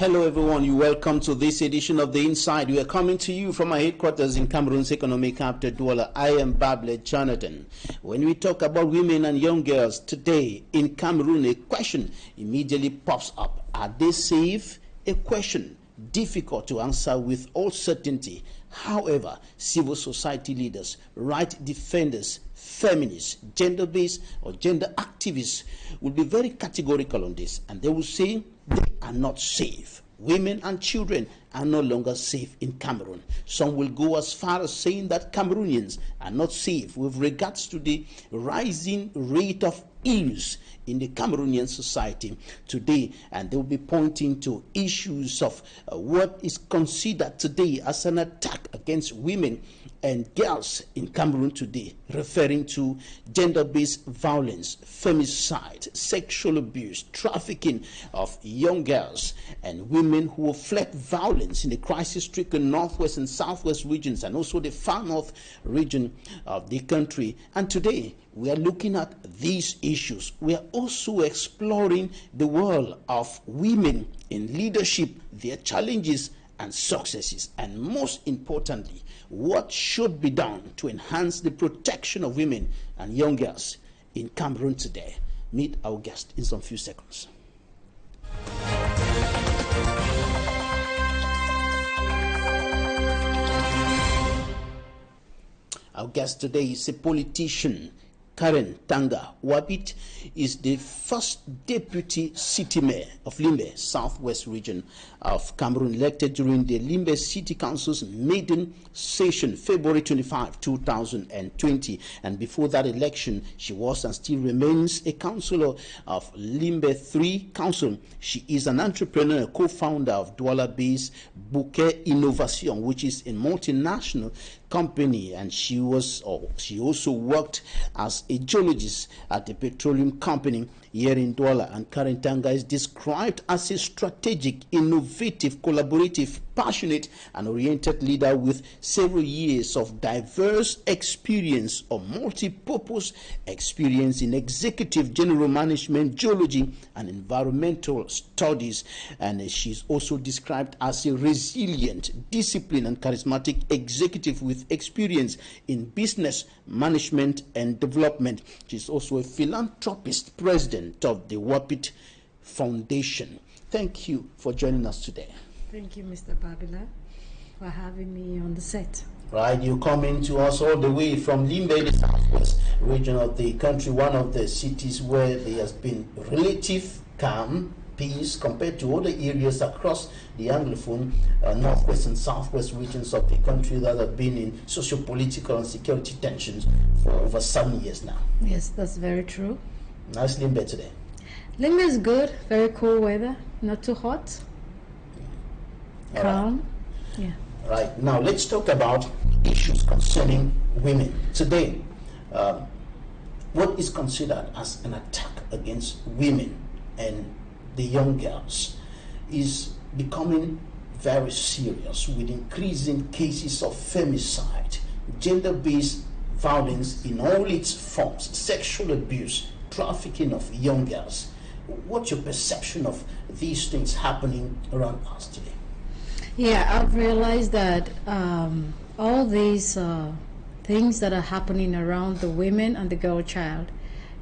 Hello everyone, you welcome to this edition of The Inside. We are coming to you from our headquarters in Cameroon's economic capital, Douala. I am Bable Jonathan. When we talk about women and young girls today in Cameroon, a question immediately pops up. Are they safe? A question difficult to answer with all certainty. However, civil society leaders, right defenders, feminists, gender-based or gender activists will be very categorical on this, and they will say they are not safe. Women and children are no longer safe in Cameroon. Some will go as far as saying that Cameroonians are not safe with regards to the rising rate of ills in the Cameroonian society today, and they will be pointing to issues of what is considered today as an attack against women and girls in Cameroon today, referring to gender-based violence, femicide, sexual abuse, trafficking of young girls and women who have fled violence in the crisis-stricken northwest and southwest regions, and also the far north region of the country. And today we are looking at these issues. We are also exploring the world of women in leadership, their challenges and successes, and most importantly, what should be done to enhance the protection of women and young girls in Cameroon today. Meet our guest in some few seconds. Our guest today is a politician. Karen Tanga Wabit is the first deputy city mayor of Limbe, southwest region of Cameroon, elected during the Limbe City Council's maiden session, February 25, 2020. And before that election, she was and still remains a councillor of Limbe 3 Council. She is an entrepreneur, co-founder of Douala-based Bouquet Innovation, which is a multinational company, and she also worked as a geologist at a petroleum company here in Douala. And Karen Tanga is described as a strategic, innovative, collaborative, passionate and oriented leader with several years of diverse experience or multi-purpose experience in executive general management, geology and environmental studies. And she's also described as a resilient, disciplined and charismatic executive with experience in business management and development. She's also a philanthropist, president of the Wapit Foundation. Thank you for joining us today. Thank you, Mr. Babila, for having me on the set. Right, you coming to us all the way from Limbe, the southwest region of the country, one of the cities where there has been relative calm, peace compared to other areas across the Anglophone northwest and southwest regions of the country that have been in socio-political and security tensions for over 7 years now. Yes, that's very true. How's Limbe today? Limbe is good, very cool weather, not too hot, calm. Right. Yeah. Right, now let's talk about issues concerning women. Today, what is considered as an attack against women and the young girls is becoming very serious, with increasing cases of femicide, gender-based violence in all its forms, sexual abuse, trafficking of young girls. What's your perception of these things happening around us today? Yeah, I've realized that all these things that are happening around the women and the girl child,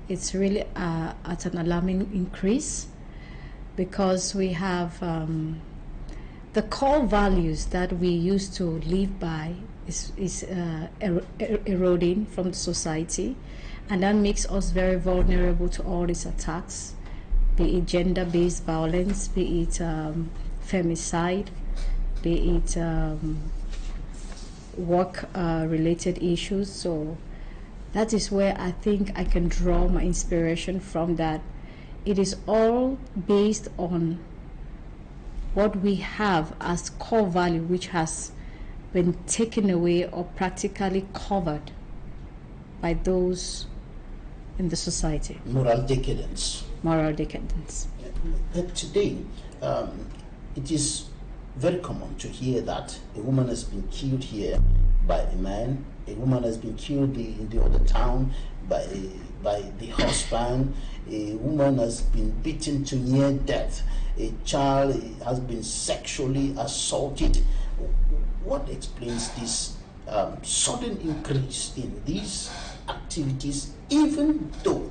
it's really at an alarming increase, because we have the core values that we used to live by is eroding from the society, and that makes us very vulnerable to all these attacks, be it gender-based violence, be it femicide, be it work-related issues. So that is where I think I can draw my inspiration from, that it is all based on what we have as core value, which has been taken away or practically covered by those in the society. Moral decadence. Moral decadence. Today, it is very common to hear that a woman has been killed here by a man, a woman has been killed in the other town by the husband, a woman has been beaten to near death a child has been sexually assaulted. What explains this sudden increase in these activities, even though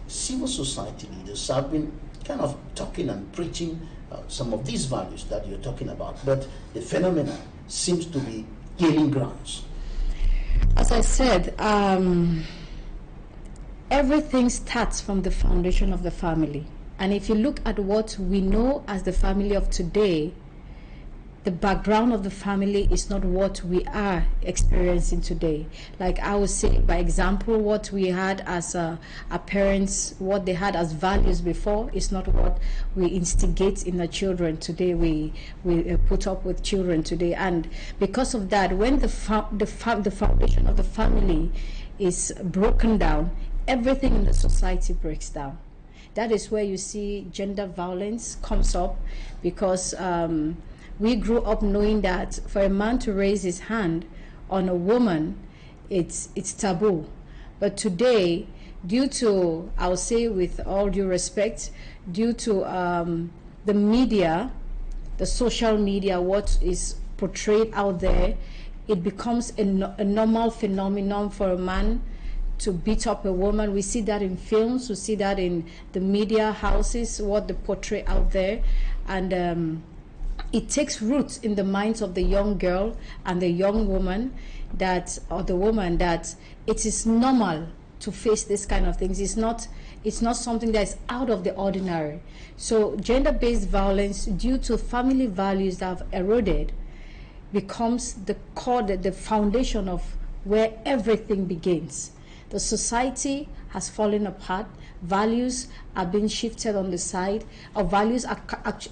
civil society leaders have been kind of talking and preaching some of these values that you're talking about, but the phenomenon seems to be gaining grounds? As I said, everything starts from the foundation of the family. And if you look at what we know as the family of today, the background of the family is not what we are experiencing today. Like I would say, by example, what we had as our parents, what they had as values before, is not what we instigate in the children today. We put up with children today, and because of that, when the foundation of the family is broken down, everything in the society breaks down. That is where you see gender violence comes up, because we grew up knowing that for a man to raise his hand on a woman, it's taboo. But today, due to, I'll say with all due respect, due to the media, the social media, what is portrayed out there, it becomes a normal phenomenon for a man to beat up a woman. We see that in films, we see that in the media houses, what they portray out there. And it takes roots in the minds of the young girl and the young woman, that, or the woman, that it is normal to face this kind of things. It's not something that is out of the ordinary. So gender-based violence, due to family values that have eroded, becomes the core, the foundation of where everything begins. The society has fallen apart. Values are being shifted on the side. Our values are,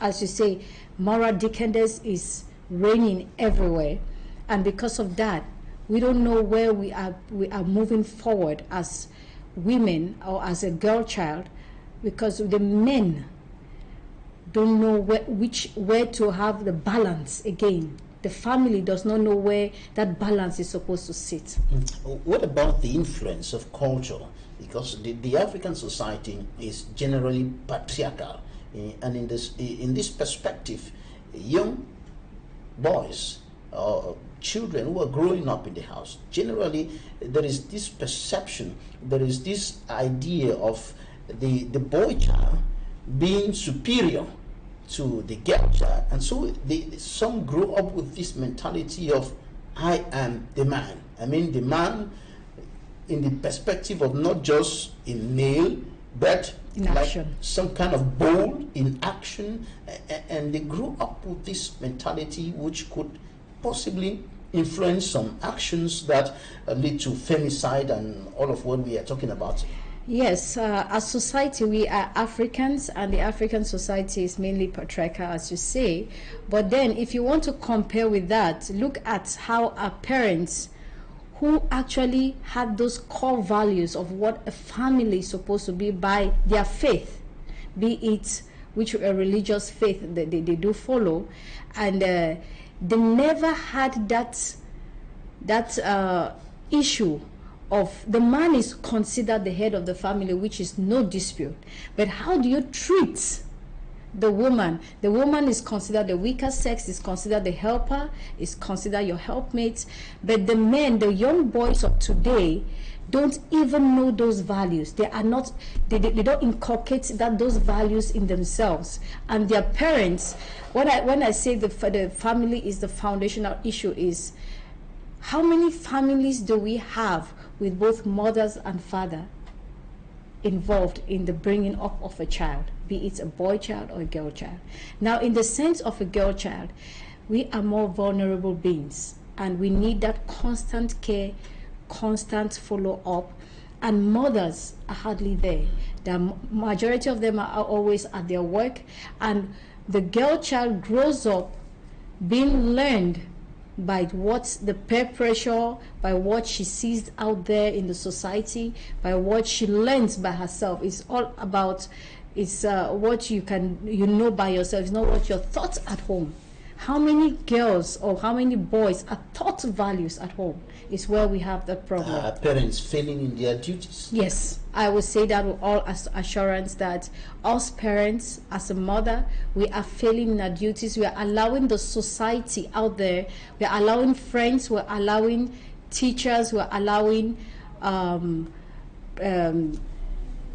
as you say, moral decadence is reigning everywhere. And because of that, we don't know where we are moving forward as women or as a girl child, because the men don't know where to have the balance again. The family does not know where that balance is supposed to sit. What about the influence of culture? Because the African society is generally patriarchal, and in this perspective, young boys or children who are growing up in the house, generally there is this perception, there is this idea of the boy child being superior to the girl child, and so some grow up with this mentality of I am the man. I mean, the man in the perspective of not just a male, but in like action, some kind of bold in action, and they grow up with this mentality which could possibly influence some actions that lead to femicide and all of what we are talking about. Yes, as society, we are Africans, and the African society is mainly patriarchal, as you say. But then, if you want to compare with that, look at how our parents, who actually had those core values of what a family is supposed to be by their faith, be it which a religious faith that they do follow, and they never had that issue of the man is considered the head of the family, which is no dispute. But how do you treat the woman? The woman is considered the weaker sex, is considered the helper, is considered your helpmate. But the men, the young boys of today, don't even know those values. They are not, they don't inculcate those values in themselves. And their parents, when I say the family is the foundational issue, is how many families do we have with both mothers and father involved in the bringing up of a child, be it a boy child or a girl child? Now, in the sense of a girl child, we are more vulnerable beings, and we need that constant care, constant follow-up, and mothers are hardly there. The majority of them are always at their work, and the girl child grows up being learned by what the peer pressure, by what she sees out there in the society, by what she learns by herself. It's all about, it's what you know by yourself. It's not what your thoughts at home. How many girls or how many boys are taught values at home is where we have the problem. Parents failing in their duties. Yes, I would say that with all assurance that us parents, as a mother, we are failing in our duties. We are allowing the society out there, we are allowing friends, we're allowing teachers, we're allowing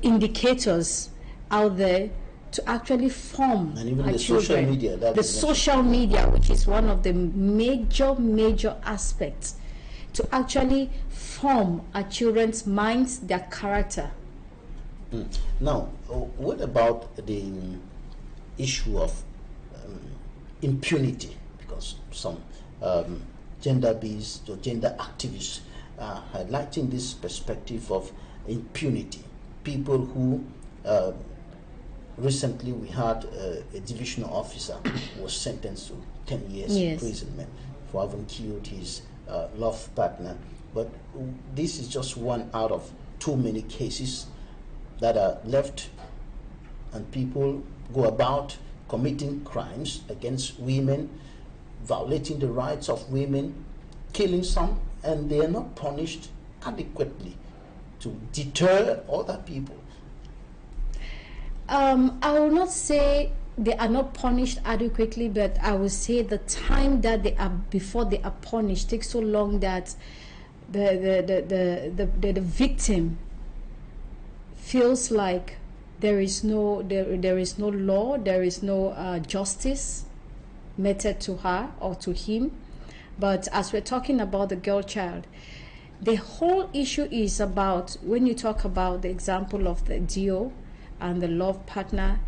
indicators out there to actually form and even our the children. social media. The social media, which is one of the major aspects to actually form our children's minds, their character. Now, what about the issue of impunity? Because some gender-based or gender activists are highlighting this perspective of impunity. People who recently we had a divisional officer who was sentenced to 10 years imprisonment for having killed his love partner. But this is just one out of too many cases that are left, and people go about committing crimes against women, violating the rights of women, killing some, and they are not punished adequately to deter other people. I will not say they are not punished adequately, but I will say the time that they are before they are punished takes so long that the victim feels like there is no law, there is no justice meted to her or to him. But as we're talking about the girl child, the whole issue is about, when you talk about the example of the DO and the love partner,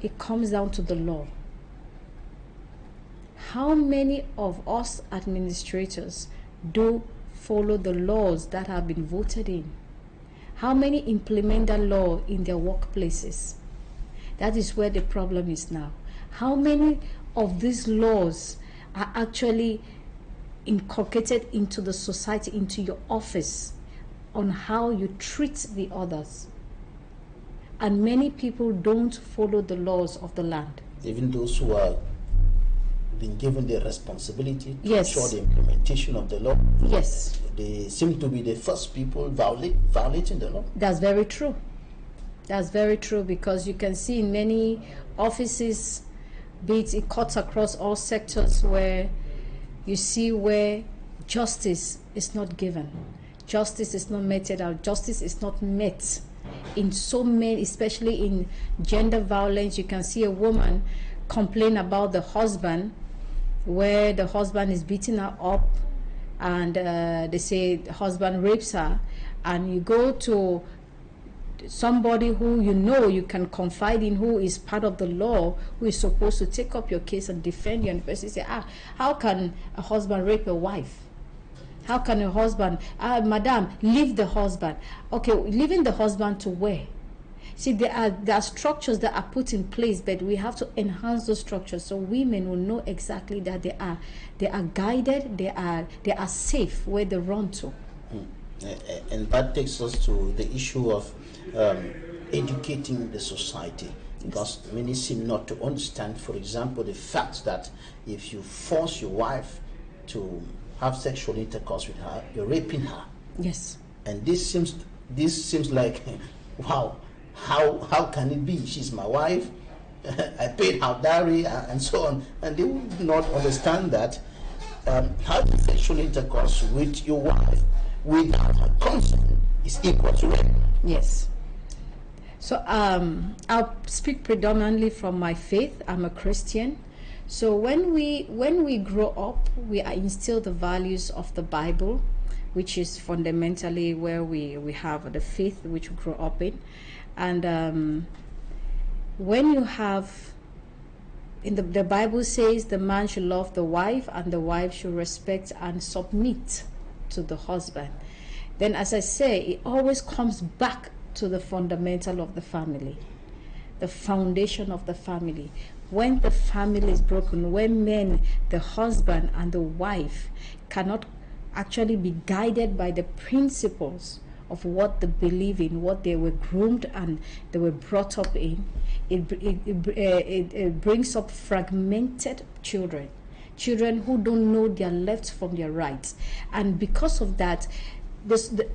it comes down to the law. How many of us administrators do follow the laws that have been voted in? How many implement that law in their workplaces? That is where the problem is now. How many of these laws are actually inculcated into the society, into your office, on how you treat the others? And many people don't follow the laws of the land. Even those who are been given the responsibility to Yes. ensure the implementation of the law, Yes, they seem to be the first people violating the law. that's very true. That's very true, because you can see in many offices, be it cuts across all sectors, where you see where justice is not given. Justice is not meted out. Justice is not met in so many, especially in gender violence. You can see a woman complain about the husband, where the husband is beating her up, and they say the husband rapes her, and you go to somebody who you can confide in, who is part of the law, who is supposed to take up your case and defend you, and the person say, how can a husband rape a wife? How can a husband, madam, leave the husband? Okay, leaving the husband to where? See, there are structures that are put in place, but we have to enhance those structures so women will know exactly that they are guided, they are safe where they run to. And that takes us to the issue of educating the society, because many seem not to understand, for example, the fact that if you force your wife to have sexual intercourse with her, you're raping her. Yes. And this seems like, wow, how can it be? She's my wife, I paid her dowry, and so on. And they would not understand that having sexual intercourse with your wife without her consent is equal to rape. Yes. So I'll speak predominantly from my faith. I'm a Christian. So when we grow up, we are instilled the values of the Bible, which is fundamentally where we have the faith which we grow up in. And when you have, in the Bible says the man should love the wife and the wife should respect and submit to the husband. Then, as I say, it always comes back to the fundamental of the family, the foundation of the family. When the family is broken, when the husband and the wife cannot actually be guided by the principles of what they believe in, what they were groomed and they were brought up in, it brings up fragmented children children who don't know their left from their right. And because of that,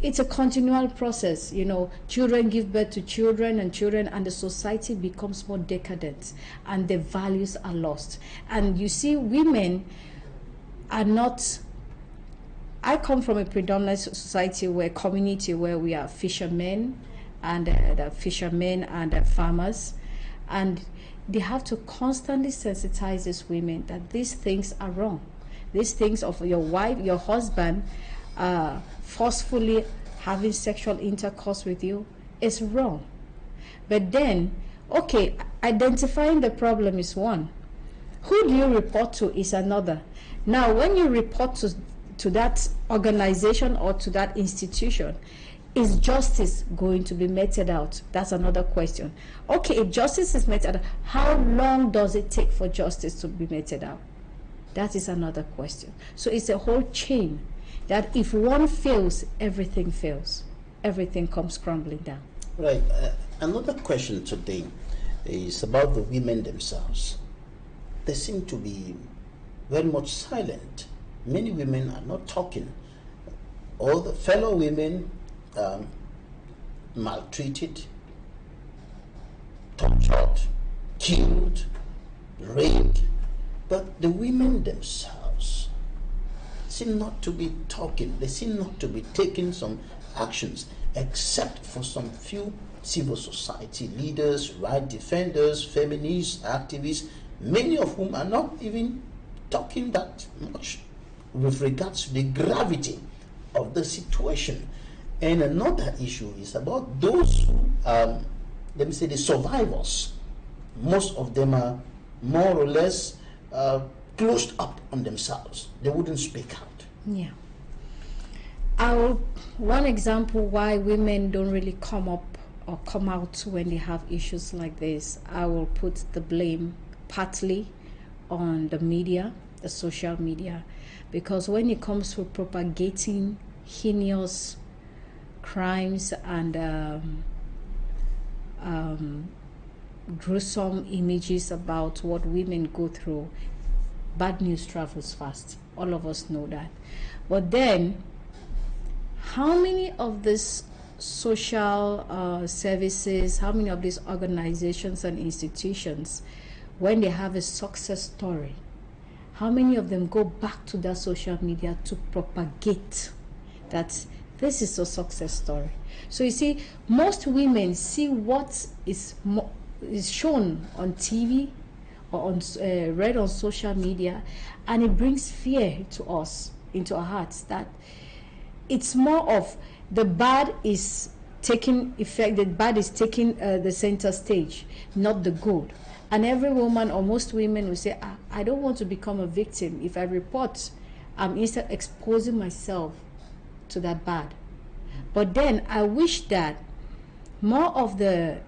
it's a continual process. You know, children give birth to children, and the society becomes more decadent, and the values are lost. And you see, women are not. I come from a predominant society, community where we are fishermen and farmers, and they have to constantly sensitize these women that these things are wrong. These things of your wife, your husband, forcefully having sexual intercourse with you is wrong. But then, okay, identifying the problem is one. Who do you report to is another. Now, when you report to that organization or to that institution, is justice going to be meted out? That's another question. Okay, if justice is meted out, how long does it take for justice to be meted out? That is another question. So it's a whole chain that if one fails, everything fails. Everything comes crumbling down. Right. Another question today is about the women themselves. They seem to be very much silent. Many women are not talking. All the fellow women maltreated, tortured, killed, raped, but the women themselves seem not to be talking. They seem not to be taking some actions, except for some few civil society leaders, right defenders, feminists, activists, many of whom are not even talking that much with regards to the gravity of the situation. And another issue is about those who, let me say, the survivors. Most of them are more or less closed up on themselves. They wouldn't speak out. Yeah. One example why women don't really come up or come out when they have issues like this, I will put the blame partly on the media, the social media, because when it comes to propagating heinous crimes and gruesome images about what women go through, bad news travels fast. All of us know that. But then, how many of these social services, how many of these organizations and institutions, when they have a success story, how many of them go back to that social media to propagate that this is a success story? So you see, most women see what is shown on TV or read on social media, and it brings fear to us, into our hearts, that it's more of the bad is taking effect, the bad is taking the center stage, not the good. And every woman, or most women, will say, I don't want to become a victim. If I report, I'm instead exposing myself to that bad. But then I wish that more of the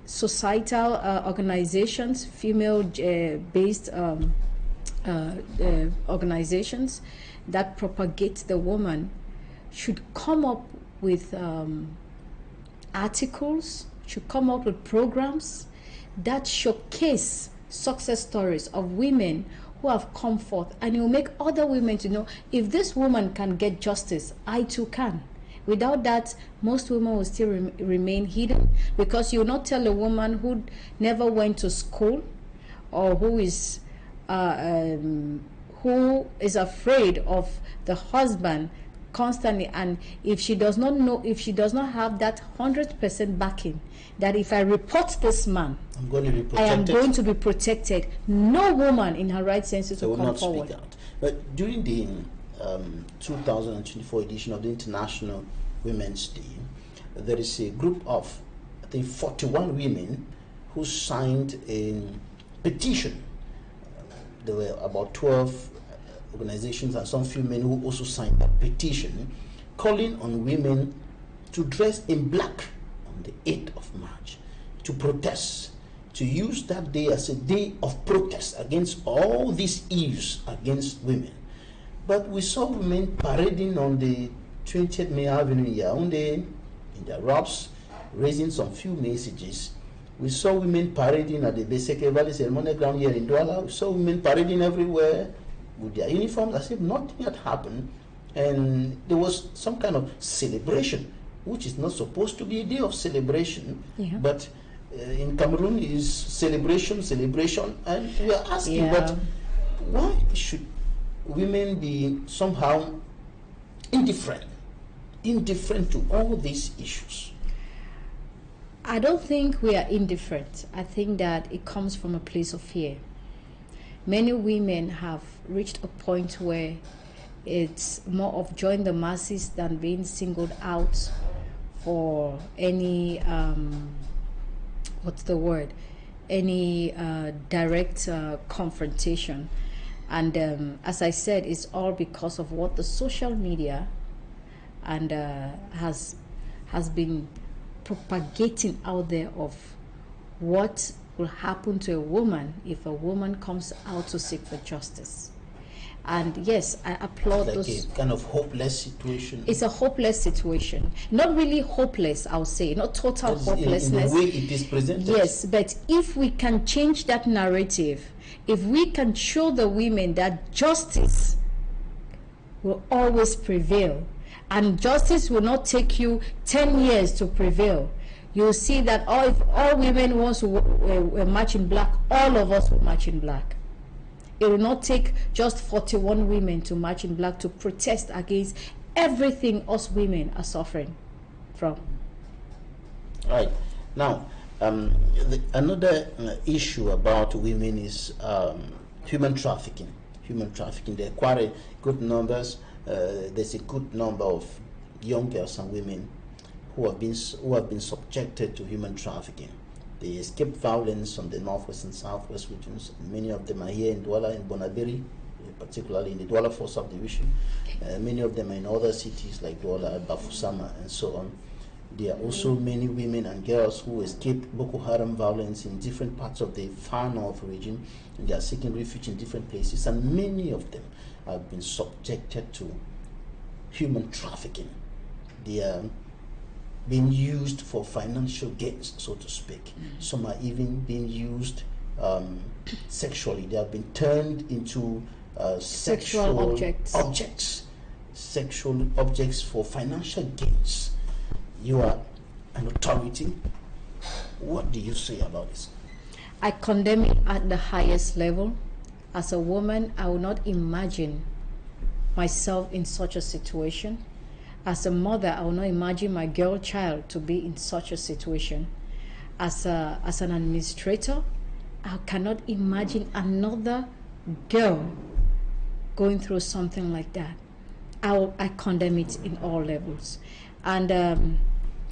societal organizations, female-based organizations that propagate the woman, should come up with articles, should come up with programs that showcase success stories of women who have come forth, and it will make other women to know, if this woman can get justice, I too can. Without that, most women will still remain hidden, because you will not tell a woman who never went to school, or who is afraid of the husband constantly, and if she does not know, if she does not have that 100% backing, that if I report this man, I'm going to be protected. I am going to be protected, no woman in her right senses will come forward. Speak out. But during the 2024 edition of the International Women's Day, there is a group of, I think, 41 women who signed a petition. There were about 12 organizations and some few men who also signed a petition calling on women to dress in black on the 8th of March, to protest, to use that day as a day of protest against all these evils against women. But we saw women parading on the 20th May Avenue in Yaoundé, in their robes, raising some few messages. We saw women parading at the Beseke Valley Ceremonial Ground here in Douala. We saw women parading everywhere with their uniforms as if nothing had happened, and there was some kind of celebration, which is not supposed to be a day of celebration, but in Cameroon is celebration, and we are asking, but why should women be somehow indifferent to all these issues? I don't think we are indifferent. I think that it comes from a place of fear. Many women have reached a point where it's more of join the masses than being singled out for any direct confrontation. And as I said, it's all because of what the social media and has been propagating out there of what will happen to a woman if a woman comes out to seek for justice. And yes, I applaud like those. A kind of hopeless situation. It's a hopeless situation. Not really hopeless, I'll say. Not total hopelessness. In the way it is presented. Yes, but if we can change that narrative, if we can show the women that justice will always prevail, and justice will not take you 10 years to prevail, you'll see that if all women want to march in black, all of us will march in black. It will not take just 41 women to march in black to protest against everything us women are suffering from. Right. Now, another issue about women is human trafficking. There are quite a good numbers. There's a good number of young girls and women who have been subjected to human trafficking. They escape violence from the northwest and southwest regions. Many of them are here in Douala, in Bonaberi, particularly in the Douala 4 subdivision. Many of them are in other cities like Douala, Bafoussama, and so on. There are also many women and girls who escape Boko Haram violence in different parts of the far north region, and they are seeking refuge in different places, and many of them have been subjected to human trafficking. They are being used for financial gains, so to speak. Some are even being used sexually. They have been turned into sexual objects for financial gains. You are an authority. What do you say about this? I condemn it at the highest level. As a woman, I will not imagine myself in such a situation. As a mother, I will not imagine my girl child to be in such a situation. As an administrator, I cannot imagine another girl going through something like that. I condemn it in all levels. And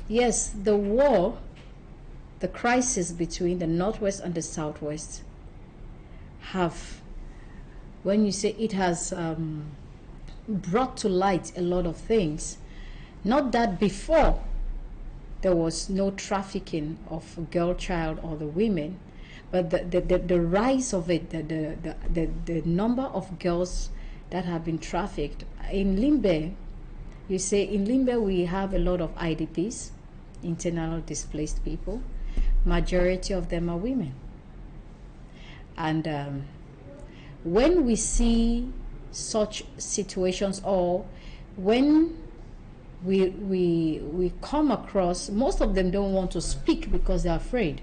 yes, the war, the crisis between the Northwest and the Southwest when you say it has brought to light a lot of things. Not that before there was no trafficking of a girl child or the women, but the rise of it, the number of girls that have been trafficked. In Limbe, you say in Limbe we have a lot of IDPs, internal displaced people. Majority of them are women. And when we see such situations, or when we come across, most of them don't want to speak because they're afraid.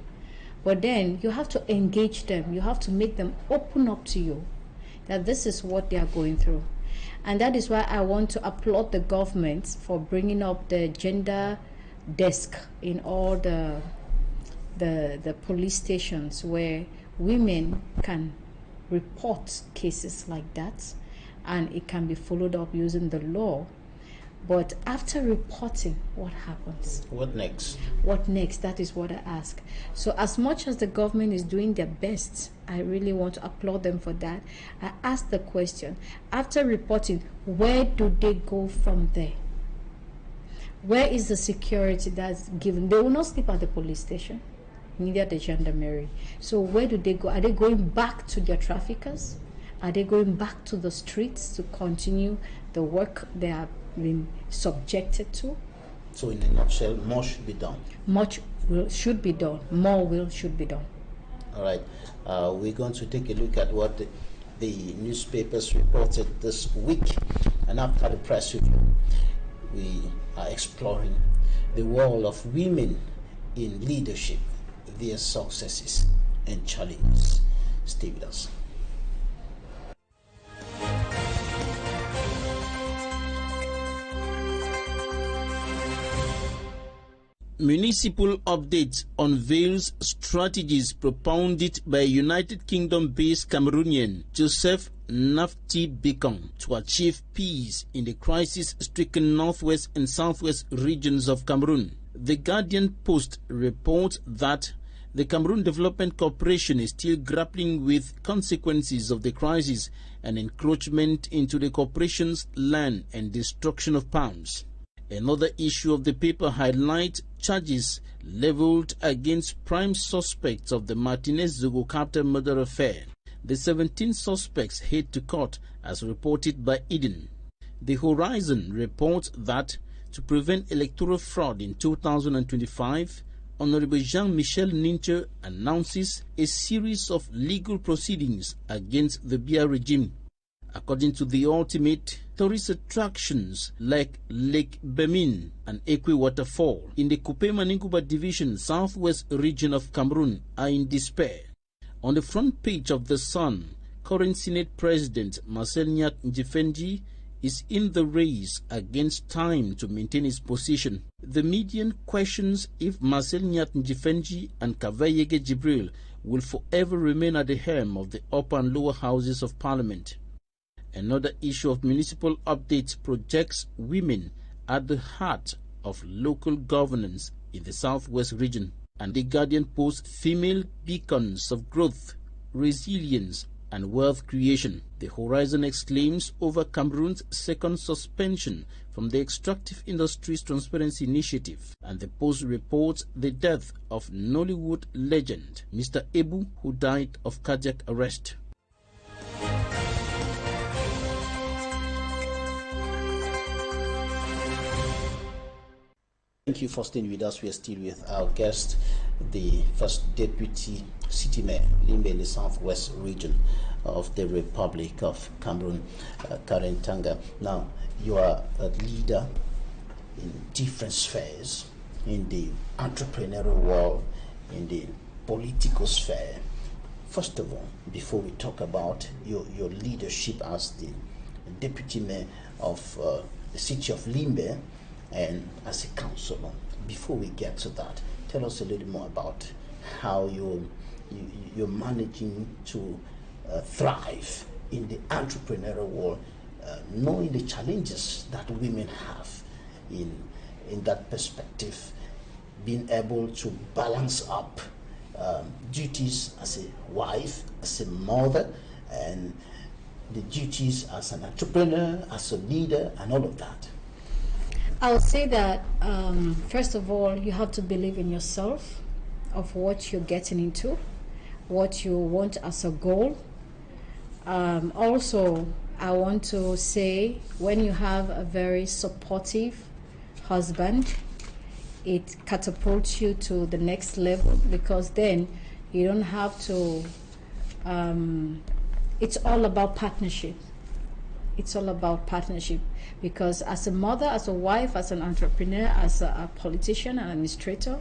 But then you have to engage them. You have to make them open up to you that this is what they are going through. And that is why I want to applaud the government for bringing up the gender desk in all the police stations where women can report cases like that, and it can be followed up using the law. But after reporting, what happens? What next? What next? That is what I ask. So as much as the government is doing their best, I really want to applaud them for that. I ask the question, after reporting, where do they go from there? Where is the security that's given? They will not sleep at the police station, neither the gendarmerie. So where do they go? Are they going back to their traffickers? Are they going back to the streets to continue the work they have been subjected to? So in a nutshell, more should be done. Should be done. More should be done. All right. We're going to take a look at what the newspapers reported this week. And after the press review, we are exploring the role of women in leadership, their successes and challenges. Stay with us. Municipal update unveils strategies propounded by United Kingdom-based Cameroonian Joseph Nafti Bikon to achieve peace in the crisis-stricken northwest and southwest regions of Cameroon. The Guardian Post reports that the Cameroon Development Corporation is still grappling with consequences of the crisis and encroachment into the corporation's land and destruction of palms. Another issue of the paper highlights charges leveled against prime suspects of the Martinez-Zogo capital murder affair. The 17 suspects head to court as reported by Eden. The Horizon reports that to prevent electoral fraud in 2025, Honorable Jean-Michel Nincher announces a series of legal proceedings against the Biya regime. According to the ultimate, tourist attractions like Lake Bemin and Ekwe Waterfall in the Coupe Maninguba Division southwest region of Cameroon are in despair. On the front page of The Sun, current Senate President Marcel Nyat Njifendi is in the race against time to maintain his position. The median questions if Marcel Nyat Njifendi and Kavayege Jibril will forever remain at the helm of the upper and lower houses of parliament. Another issue of municipal updates projects women at the heart of local governance in the southwest region, and the Guardian posts female beacons of growth, resilience and wealth creation. The Horizon exclaims over Cameroon's second suspension from the Extractive Industries Transparency Initiative, and the Post reports the death of Nollywood legend Mr. Ebu, who died of cardiac arrest. Thank you for staying with us. We are still with our guest, the first deputy city mayor, Limbe, in the southwest region of the Republic of Cameroon, Karen Tanga. Now, you are a leader in different spheres, in the entrepreneurial world, in the political sphere. First of all, before we talk about your leadership as the deputy mayor of the city of Limbe, and as a councillor, before we get to that, tell us a little more about how you're managing to thrive in the entrepreneurial world, knowing the challenges that women have in that perspective, being able to balance up duties as a wife, as a mother, and the duties as an entrepreneur, as a leader, and all of that. I would say that first of all, you have to believe in yourself, of what you're getting into, what you want as a goal. Also, I want to say, when you have a very supportive husband, it catapults you to the next level, because then you don't have to, it's all about partnership. It's all about partnership, because as a mother, as a wife, as an entrepreneur, as a politician, an administrator,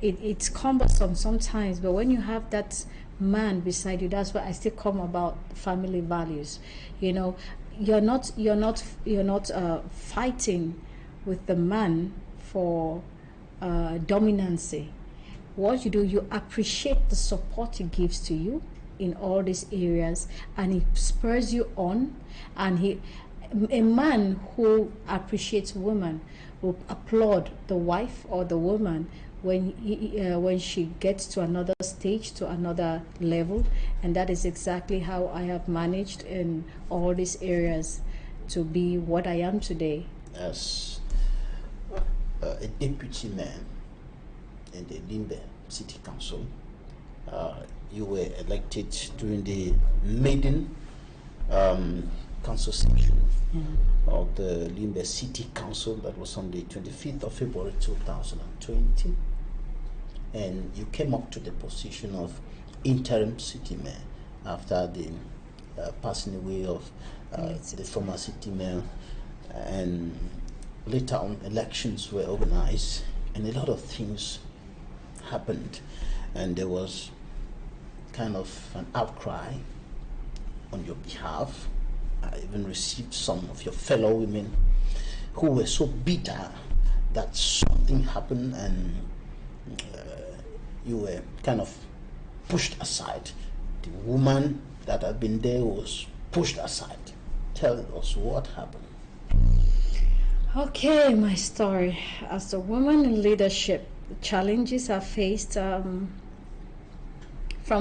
it's cumbersome sometimes. But when you have that man beside you, that's why I still come about family values. You know, you're not fighting with the man for dominancy. What you do, you appreciate the support he gives to you in all these areas, and he spurs you on. And a man who appreciates women will applaud the wife or the woman when she gets to another stage, to another level. And that is exactly how I have managed in all these areas to be what I am today. As a deputy mayor in the Limbe City Council, you were elected during the maiden council session of the Limbe City Council. That was on the 25th of February 2020, and you came up to the position of interim city mayor after the passing away of the former city mayor, and later on elections were organized, and a lot of things happened, and there was kind of an outcry on your behalf. I even received some of your fellow women who were so bitter that something happened, and you were kind of pushed aside. The woman that had been there was pushed aside. Tell us what happened. Okay, my story. As a woman in leadership, the challenges I faced from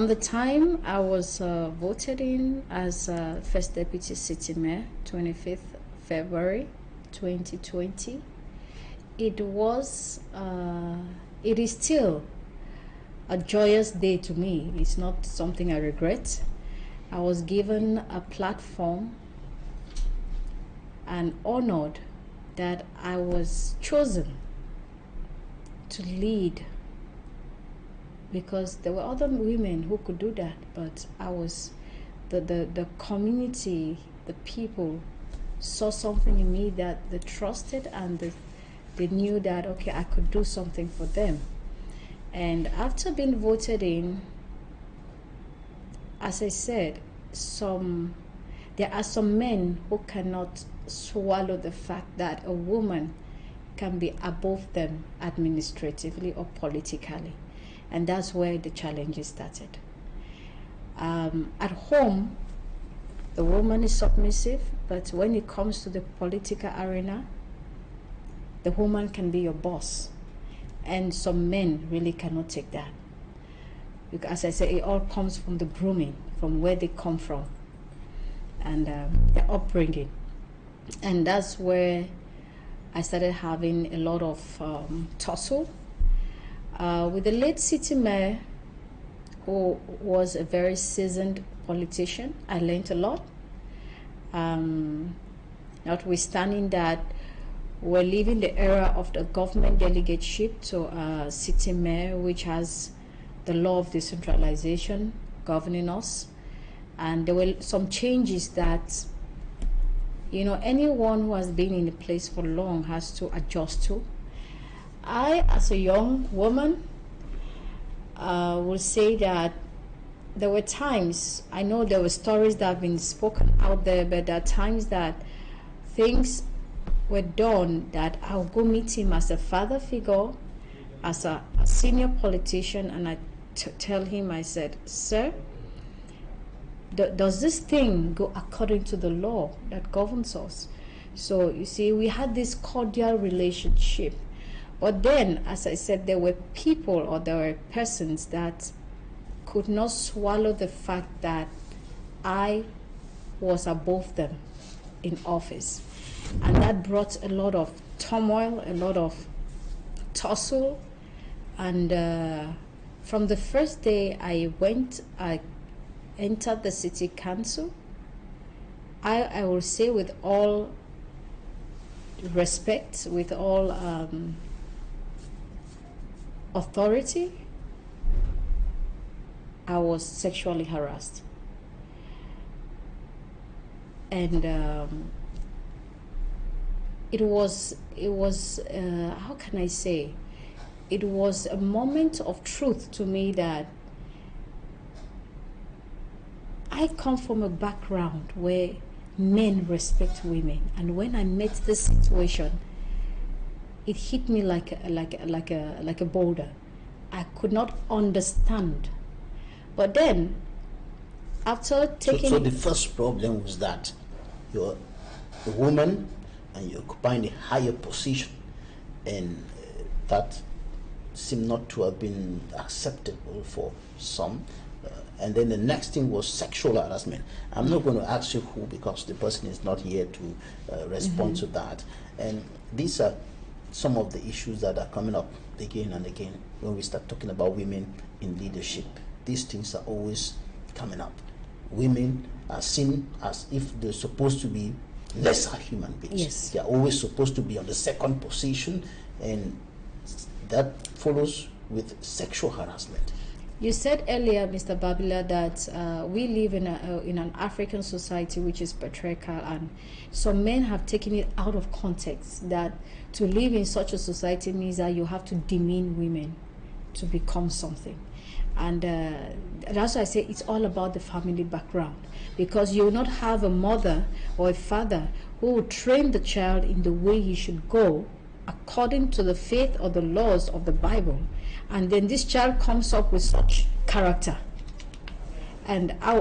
the time I was voted in as First Deputy City Mayor, 25th February 2020. It is still a joyous day to me. It's not something I regret. I was given a platform and honored that I was chosen to lead, because there were other women who could do that, but I was the community, the people saw something in me that they trusted, and they knew that, okay, I could do something for them. And after being voted in, as I said, there are some men who cannot swallow the fact that a woman can be above them administratively or politically. And that's where the challenges started. At home, the woman is submissive, but when it comes to the political arena, the woman can be your boss. And some men really cannot take that. Because, as I say, it all comes from the grooming, from where they come from, and their upbringing. And that's where I started having a lot of tussle with the late city mayor, who was a very seasoned politician. I learned a lot. Notwithstanding that, we're leaving the era of the government delegateship to city mayor, which has the law of decentralization governing us. And there were some changes that, anyone who has been in a place for long has to adjust to. I, as a young woman, will say that there were times, I know there were stories that have been spoken out there, but there are times that things were done that I'll go meet him as a father figure, as a senior politician, and I tell him, I said, sir, does this thing go according to the law that governs us? So you see, we had this cordial relationship. But then, as I said, there were people, or there were persons that could not swallow the fact that I was above them in office. And that brought a lot of turmoil, a lot of tussle. And from the first day I entered the city council, I will say with all respect, with all authority, I was sexually harassed. And it was how can I say, it was a moment of truth to me that I come from a background where men respect women, and when I met this situation, it hit me like a boulder. I could not understand. But then, after taking... So the first problem was that you're a woman and you're occupying a higher position, and that seemed not to have been acceptable for some. And then the next thing was sexual harassment. I'm not going to ask you who, because the person is not here to respond to that. And these are some of the issues that are coming up again and again when we start talking about women in leadership. These things are always coming up. Women are seen as if they're supposed to be lesser human beings. Yes. They're always supposed to be on the second position, and that follows with sexual harassment. You said earlier, Mr. Babila, that we live in an African society which is patriarchal, and some men have taken it out of context that to live in such a society means that you have to demean women to become something. And that's why I say it's all about the family background, because you will not have a mother or a father who will train the child in the way he should go according to the faith or the laws of the Bible, and then this child comes up with such character. And I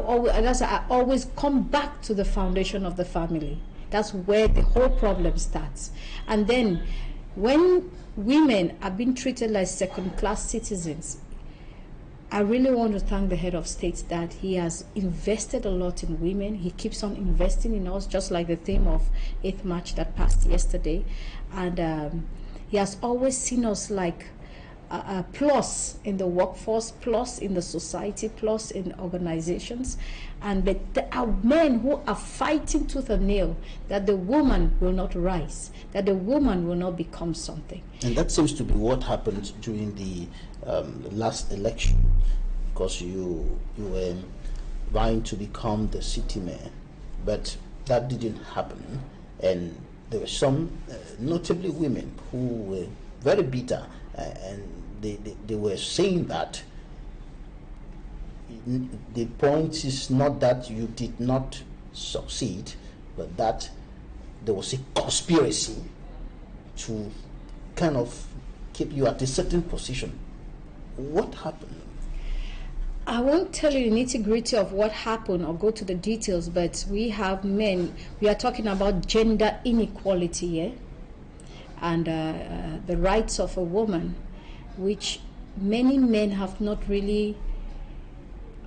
always come back to the foundation of the family. That's where the whole problem starts. And then when women are being treated like second-class citizens, I really want to thank the head of state that he has invested a lot in women. He keeps on investing in us, just like the theme of 8th March that passed yesterday. And he has always seen us like a plus in the workforce, plus in the society, plus in organizations. And there are men who are fighting tooth and nail that the woman will not rise, that the woman will not become something. And that seems to be what happened during the last election, because you were vying to become the city mayor, but that didn't happen. And there were some, notably women, who were very bitter, and they were saying that the point is not that you did not succeed, but that there was a conspiracy to kind of keep you at a certain position. What happened? I won't tell you the nitty-gritty of what happened or go to the details, but we have men, we are talking about gender inequality here, and the rights of a woman, which many men have not really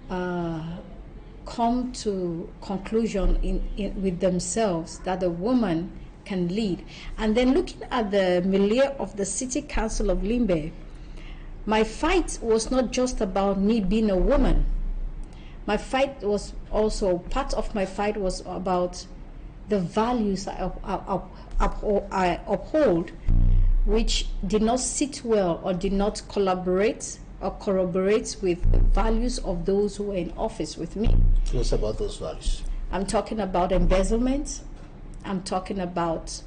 come to conclusion with themselves that the woman can lead. And then looking at the milieu of the City Council of Limbe, my fight was not just about me being a woman. My fight was also, part of my fight was about the values I uphold, which did not sit well or did not collaborate or corroborate with the values of those who were in office with me. Tell us about those values. I'm talking about embezzlement. I'm talking about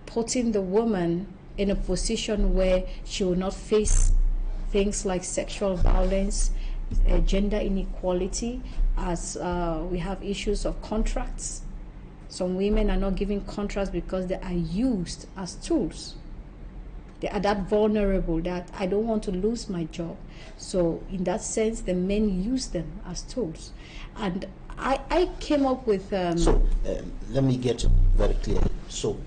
putting the woman in a position where she will not face things like sexual violence, gender inequality, as we have issues of contracts. Some women are not given contracts because they are used as tools. They are that vulnerable that I don't want to lose my job. So in that sense, the men use them as tools. And I came up with... let me get it very clear. So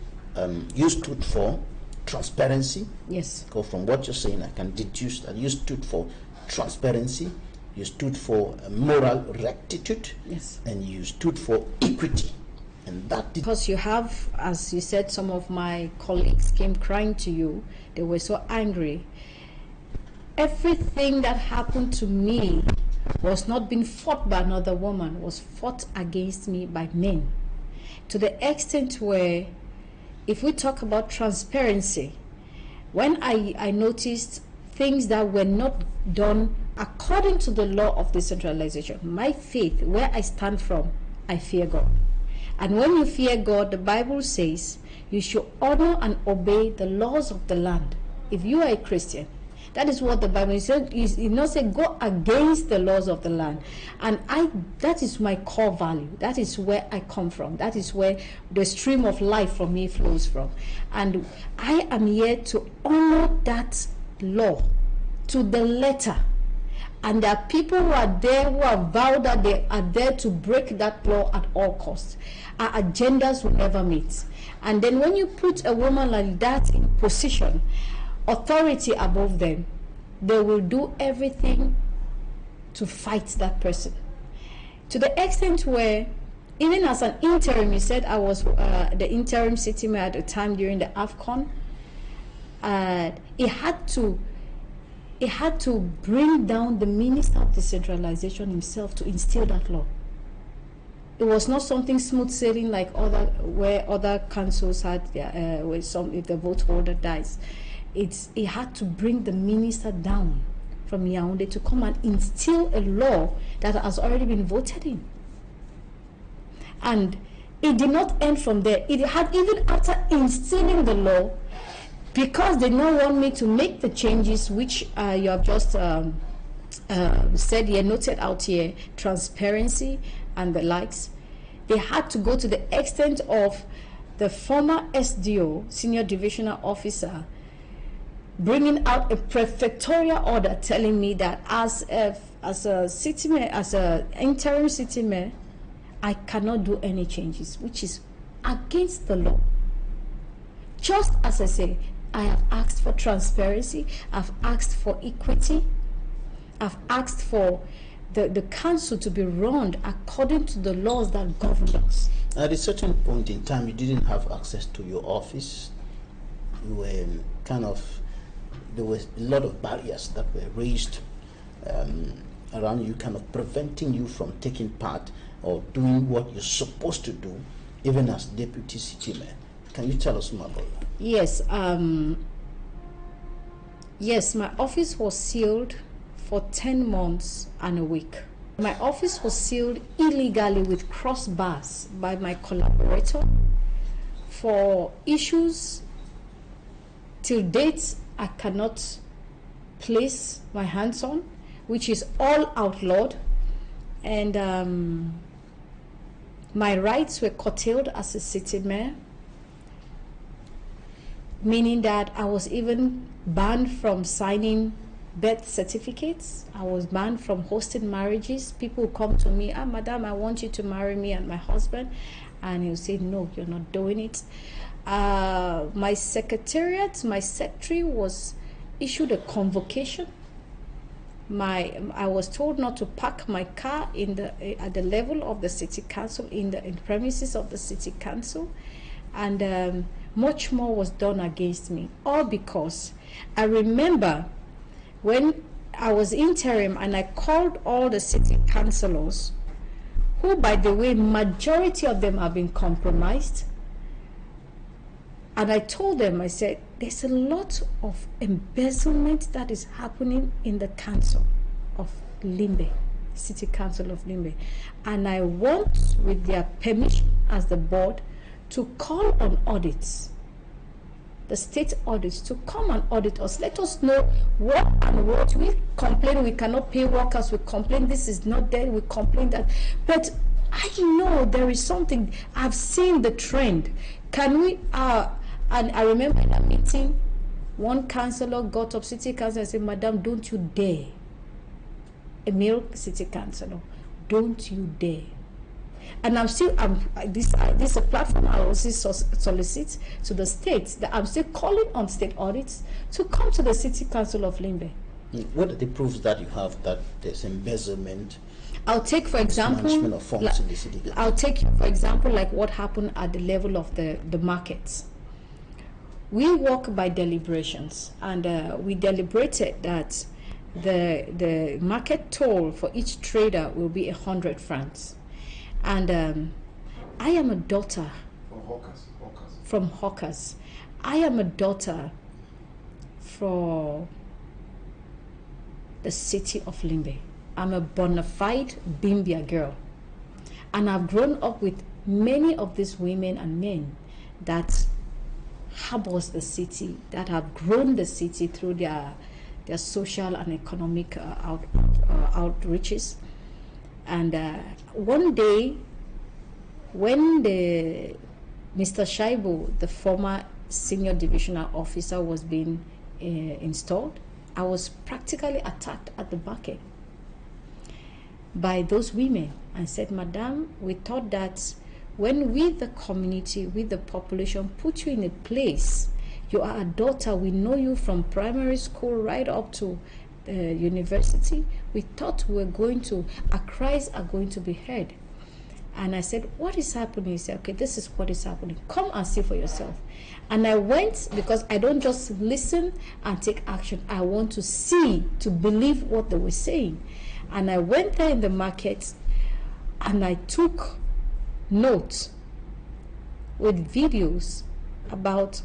you stood for transparency. Yes. Because from what you're saying, I can deduce that you stood for transparency, you stood for moral rectitude, yes, and you stood for equity. And that because you have, as you said, some of my colleagues came crying to you. They were so angry. Everything that happened to me was not being fought by another woman, was fought against me by men. To the extent where, if we talk about transparency, when I noticed things that were not done according to the law of decentralization, my faith, where I stand from, I fear God. And when you fear God, the Bible says you should honor and obey the laws of the land. If you are a Christian, that is what the Bible says. You not say go against the laws of the land. And that is my core value. That is where I come from. That is where the stream of life from me flows from. And I am here to honor that law to the letter. And there are people who are there who have vowed that they are there to break that law at all costs. Our agendas will never meet. And then when you put a woman like that in position, authority above them, they will do everything to fight that person. To the extent where, even as an interim, you said I was the interim city mayor at the time during the AFCON, it had to bring down the Minister of Decentralization himself to instill that law. It was not something smooth sailing like where other councils had, if the vote holder dies. It had to bring the minister down from Yaoundé to come and instill a law that has already been voted in. And it did not end from there. It had, even after instilling the law, because they don't want me to make the changes which you have just said here, noted out here, transparency and the likes, they had to go to the extent of the former SDO, Senior Divisional Officer, bringing out a prefectorial order telling me that as a city mayor, as an interim city mayor, I cannot do any changes, which is against the law. Just as I say, I have asked for transparency, I've asked for equity, I've asked for the council to be run according to the laws that govern us. At a certain point in time, you didn't have access to your office. You were there was a lot of barriers that were raised around you, kind of preventing you from taking part or doing what you're supposed to do, even as deputy city mayor. Can you tell us more about that? Yes. Yes, my office was sealed for 10 months and a week. My office was sealed illegally with crossbars by my collaborator for issues till date I cannot place my hands on, which is all outlawed, and my rights were curtailed as a city mayor, meaning that I was even banned from signing birth certificates. I was banned from hosting marriages. People come to me, madam, I want you to marry me and my husband, and he'll say, no, you're not doing it. My secretary was issued a convocation. I was told not to park my car at the level of the city council, in the premises of the city council, and much more was done against me, all because I remember when I was interim and I called all the city councillors, who, by the way, majority of them have been compromised, and I told them, I said, there's a lot of embezzlement that is happening in the council of Limbe, City Council of Limbe, and I want, with their permission as the board, to call on audits, the state audits, to come and audit us. Let us know what and what. We complain we cannot pay workers, we complain this is not there, we complain that, but I know there is something. I've seen the trend. Can we and I remember in a meeting, one councillor got up, city councillor, and said, madam, don't you dare, a male city councillor, don't you dare. And this is a platform I also solicit to the states, that I'm still calling on state audits to come to the City Council of Limbe. What are the proofs that you have that there's embezzlement? I'll take, for example, management of funds in the city. I'll take, for example, like what happened at the level of the markets. We work by deliberations, and we deliberated that the market toll for each trader will be 100 francs. And I am a daughter from hawkers. I am a daughter for the city of Limbe. I'm a bona fide Bimbia girl, and I've grown up with many of these women and men that harbors the city, that have grown the city through their social and economic outreaches. And one day, when Mr. Shaibu, the former senior divisional officer, was being installed, I was practically attacked at the market by those women, and said, madam, we thought that when we, the community, we, the population, put you in a place, you are a daughter, we know you from primary school right up to university, we thought we were going to, our cries are going to be heard. And I said, what is happening? He said, okay, this is what is happening, come and see for yourself. And I went, because I don't just listen and take action, I want to see, to believe what they were saying. And I went there in the market, and I took notes with videos about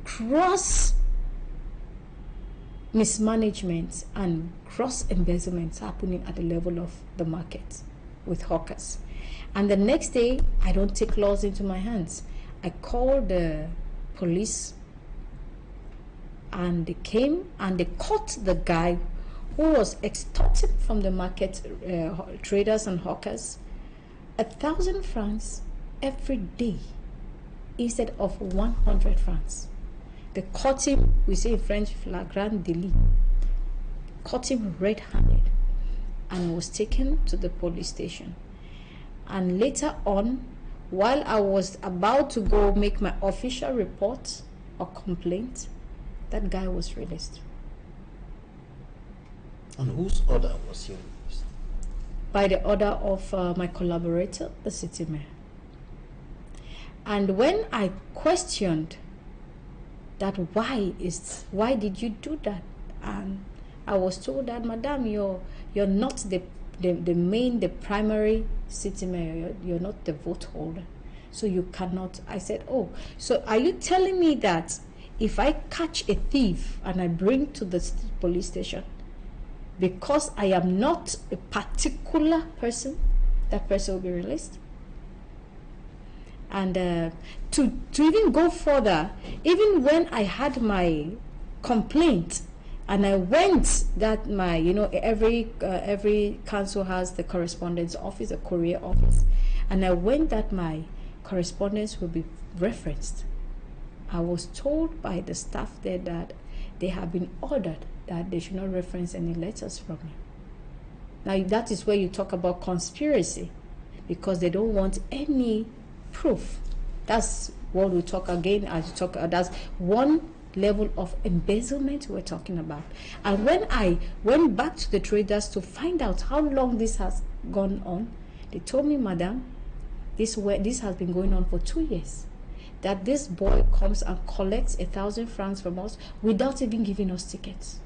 gross mismanagement and gross embezzlement happening at the level of the market with hawkers. And the next day, I don't take laws into my hands. I called the police, and they came and they caught the guy who was extorting from the market traders and hawkers 1,000 francs every day instead of 100 francs. They caught him, we say in French, flagrant délit. Caught him red-handed and was taken to the police station. And later on, while I was about to go make my official report or complaint, that guy was released. On whose order was he released? By the order of my collaborator, the city mayor. And when I questioned that why did you do that, and I was told that, Madam, you're not the primary city mayor, you're not the vote holder, so you cannot. I said, oh, so are you telling me that if I catch a thief and I bring to the police station, because I am not a particular person, that person will be released? And to even go further, even when I had my complaint and I went that my, every council has the correspondence office, a courier office, and I went that my correspondence will be referenced. I was told by the staff there that they have been ordered that they should not reference any letters from me. Now that is where you talk about conspiracy, because they don't want any proof. That's what we talk again as you talk. That's one level of embezzlement we're talking about. And when I went back to the traders to find out how long this has gone on, they told me, Madam, this has been going on for 2 years. That this boy comes and collects 1,000 francs from us without even giving us tickets.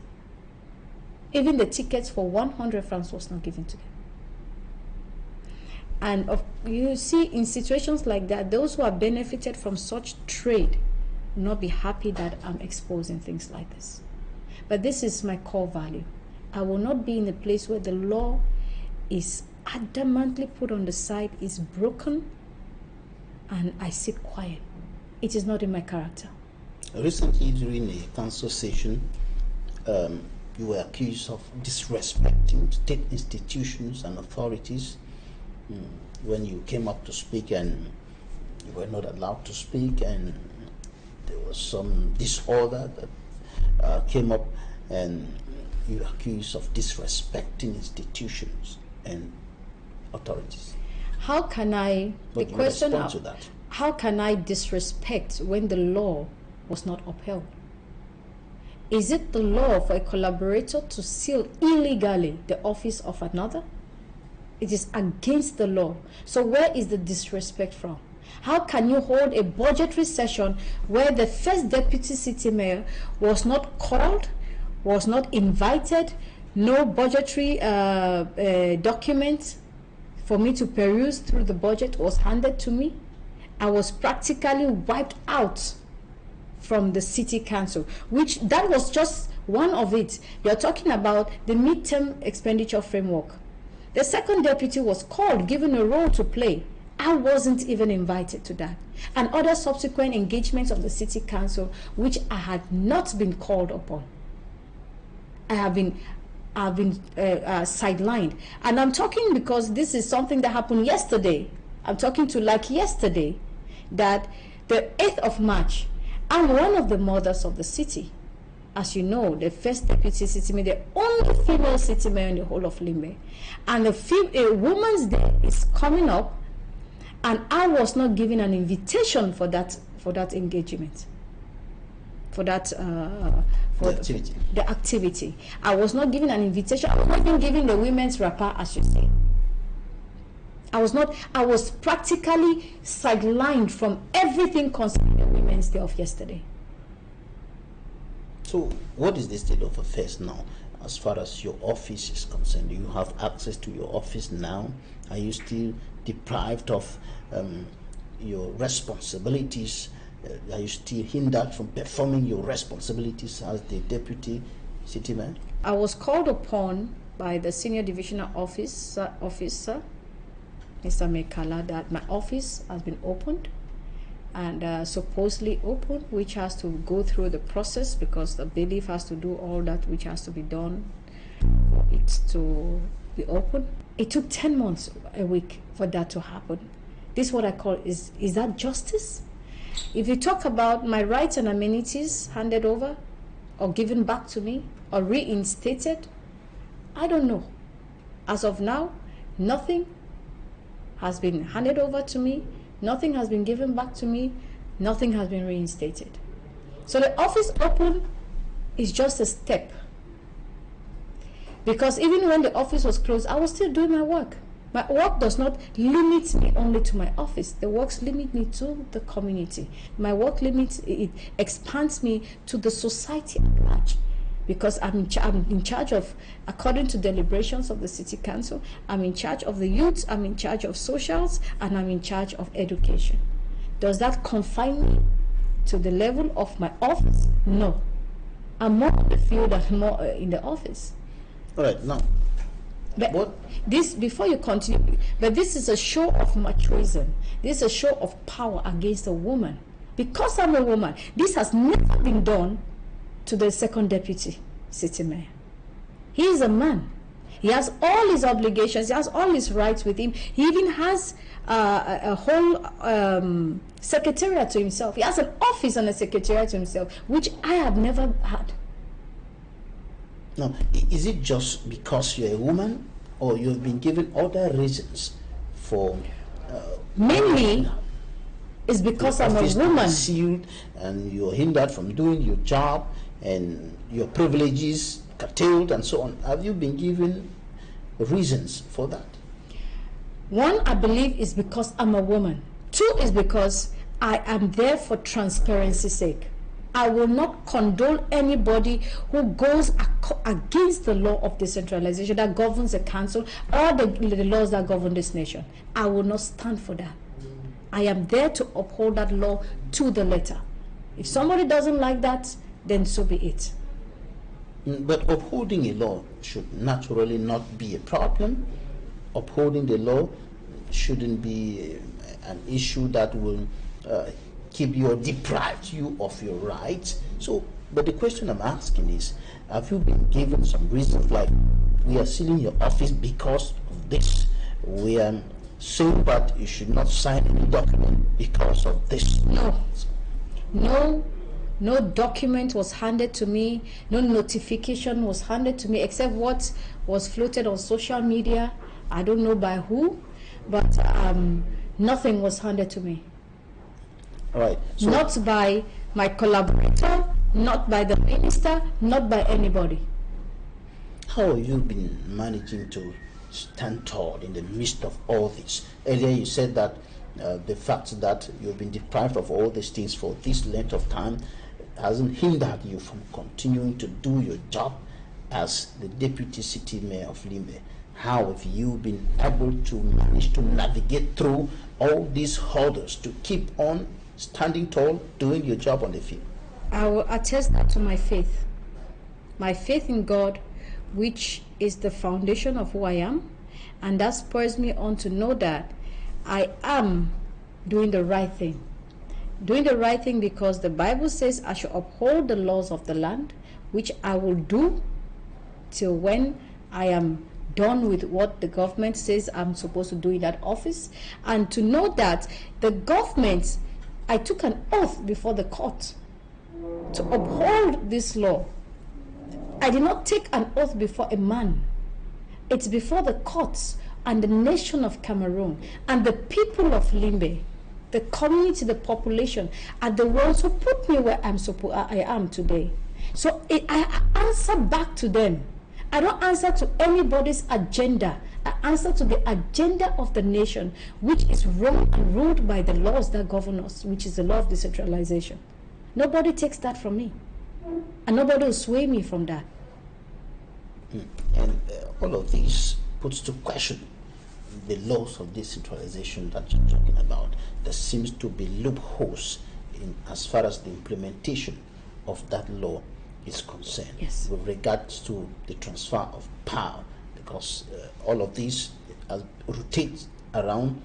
Even the tickets for 100 francs was not given to them. And you see, in situations like that, those who have benefited from such trade will not be happy that I'm exposing things like this. But this is my core value. I will not be in a place where the law is adamantly put on the side, is broken, and I sit quiet. It is not in my character. Recently, during a council session, you were accused of disrespecting state institutions and authorities when you came up to speak, and you were not allowed to speak, and there was some disorder that came up, and you were accused of disrespecting institutions and authorities. How can I? But the question respond to that. How can I disrespect when the law was not upheld? Is it the law for a collaborator to seal illegally the office of another? It is against the law. So where is the disrespect from? How can you hold a budgetary session where the first deputy city mayor was not called, was not invited, no budgetary document for me to peruse through the budget was handed to me? I was practically wiped out from the city council, which that was just one of it. You're talking about the midterm expenditure framework. The second deputy was called, given a role to play. I wasn't even invited to that. And other subsequent engagements of the city council, which I had not been called upon. I've been sidelined. And I'm talking because this is something that happened yesterday. I'm talking to like yesterday, that the 8th of March, I'm one of the mothers of the city. As you know, the first deputy city mayor, the only female city mayor in the whole of Limbe. And a Women's Day is coming up, and I was not given an invitation for that engagement, for that the activity. I was not given an invitation. I was not even given the women's wrapper, as you say. I was practically sidelined from everything concerning the Women's Day of yesterday. So what is the state of affairs now as far as your office is concerned? Do you have access to your office now? Are you still deprived of your responsibilities? Are you still hindered from performing your responsibilities as the deputy city mayor? I was called upon by the senior divisional officer, Mr. Mekala, that my office has been opened and supposedly open, which has to go through the process because the bailiff has to do all that which has to be done for it to be open. It took 10 months, a week, for that to happen. This is what I call, is that justice? If you talk about my rights and amenities handed over or given back to me or reinstated, I don't know. As of now, nothing has been handed over to me, nothing has been given back to me, nothing has been reinstated. So the office open is just a step. Because even when the office was closed, I was still doing my work. My work does not limit me only to my office. The works limit me to the community. My work it expands me to the society at large. Because I'm in charge of, according to deliberations of the city council, I'm in charge of the youth, I'm in charge of socials, and I'm in charge of education. Does that confine me to the level of my office? No. I'm more in the field and more in the office. All right, now. But what? This, before you continue, but this is a show of machoism. This is a show of power against a woman. Because I'm a woman, this has never been done to the second deputy city mayor. He is a man. He has all his obligations. He has all his rights with him. He even has a whole secretariat to himself. He has an office and a secretariat to himself, which I have never had. Now, is it just because you're a woman, or you've been given other reasons for? Mainly, it's because I'm a woman. Sealed and you're hindered from doing your job, and your privileges curtailed, and so on. Have you been given reasons for that? One, I believe, is because I'm a woman. Two is because I am there for transparency's sake. I will not condone anybody who goes against the law of decentralization that governs the council or the laws that govern this nation. I will not stand for that. I am there to uphold that law to the letter. If somebody doesn't like that, then so be it. But upholding a law should naturally not be a problem. Upholding the law shouldn't be an issue that will keep you or deprive you of your rights. So, but the question I'm asking is, have you been given some reasons, like, we are sealing your office because of this? We are saying that you should not sign any document because of this? No document was handed to me, no notification was handed to me, except what was floated on social media. I don't know by who, but nothing was handed to me. All right. So not by my collaborator, not by the minister, not by anybody. how have you been managing to stand tall in the midst of all this? Earlier you said that the fact that you've been deprived of all these things for this length of time hasn't hindered you from continuing to do your job as the deputy city mayor of Limbe. How have you been able to manage to navigate through all these hurdles to keep on standing tall, doing your job on the field? I will attest that to my faith in God, which is the foundation of who I am, and that spurs me on to know that I am doing the right thing. Doing the right thing because the Bible says I should uphold the laws of the land, which I will do till when I am done with what the government says I'm supposed to do in that office. And to know that the government, I took an oath before the court to uphold this law. I did not take an oath before a man. It's before the courts and the nation of Cameroon and the people of Limbe, the community, the population, are the ones who put me where I am today. So I answer back to them. I don't answer to anybody's agenda. I answer to the agenda of the nation, which is run and ruled by the laws that govern us, which is the law of decentralization. Nobody takes that from me, and nobody will sway me from that. And all of this puts to question the laws of decentralization that you're talking about. There seems to be loopholes in as far as the implementation of that law is concerned, Yes. with regards to the transfer of power, because all of these rotate around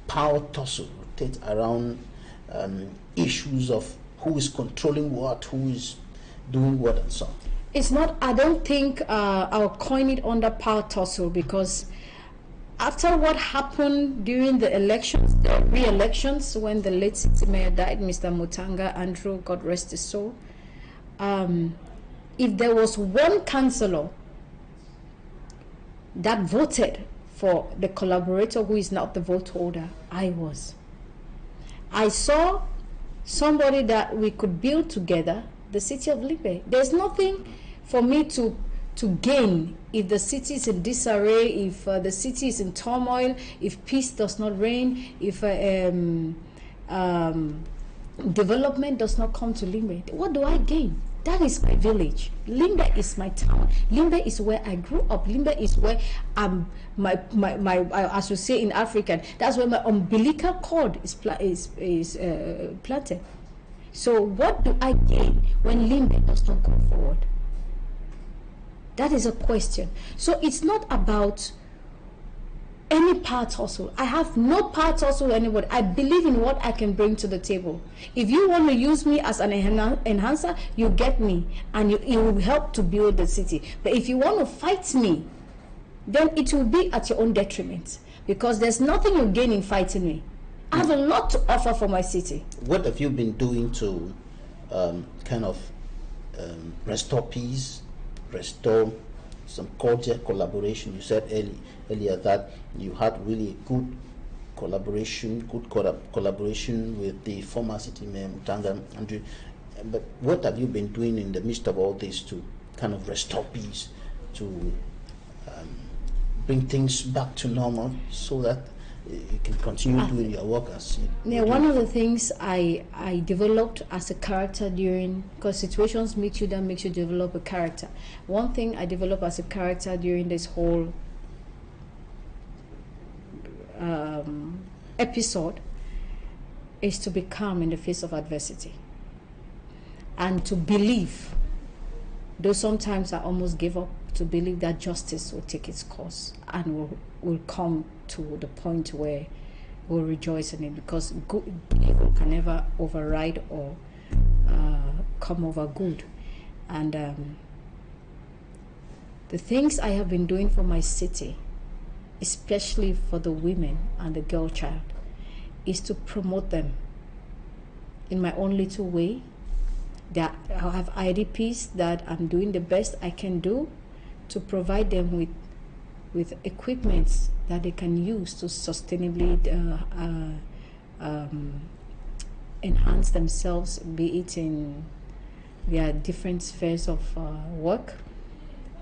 power tussle, rotate around issues of who is controlling what, who is doing what, and so on. It's not, I don't think I'll coin it under power tussle, because after what happened during the elections, the re-elections, when the late city mayor died, Mr. Mutanga Andrew, God rest his soul, if there was one councillor that voted for the collaborator who is not the vote holder, I was. I saw somebody that we could build together, the city of Limbe. There's nothing for me to gain if the city is in disarray, if the city is in turmoil, if peace does not reign, if development does not come to Limbe. What do I gain? That is my village. Limbe is my town. Limbe is where I grew up. Limbe is where as we say in African, that's where my umbilical cord is planted. So what do I gain when Limbe does not go forward? That is a question. So it's not about any power tussle. I have no power tussle with anybody. I believe in what I can bring to the table. If you want to use me as an enhancer, you get me, and it will help to build the city. But if you want to fight me, then it will be at your own detriment, because there's nothing you gain in fighting me. I have a lot to offer for my city. What have you been doing to restore peace, restore some cordial collaboration? You said earlier that you had really good collaboration with the former city mayor Mutanga Andrew. But what have you been doing in the midst of all this to kind of restore peace, to bring things back to normal, so that you can continue doing your work as one of the things I developed as a character during, because situations meet you, that makes you develop a character. One thing I developed as a character during this whole episode is to be calm in the face of adversity, and to believe, though sometimes I almost give up, to believe that justice will take its course and will come to the point where we'll rejoice in it, because evil can never override or come over good. And the things I have been doing for my city, especially for the women and the girl child, is to promote them in my own little way. I have IDPs that I'm doing the best I can do to provide them with equipment that they can use to sustainably enhance themselves, be it in their different spheres of work.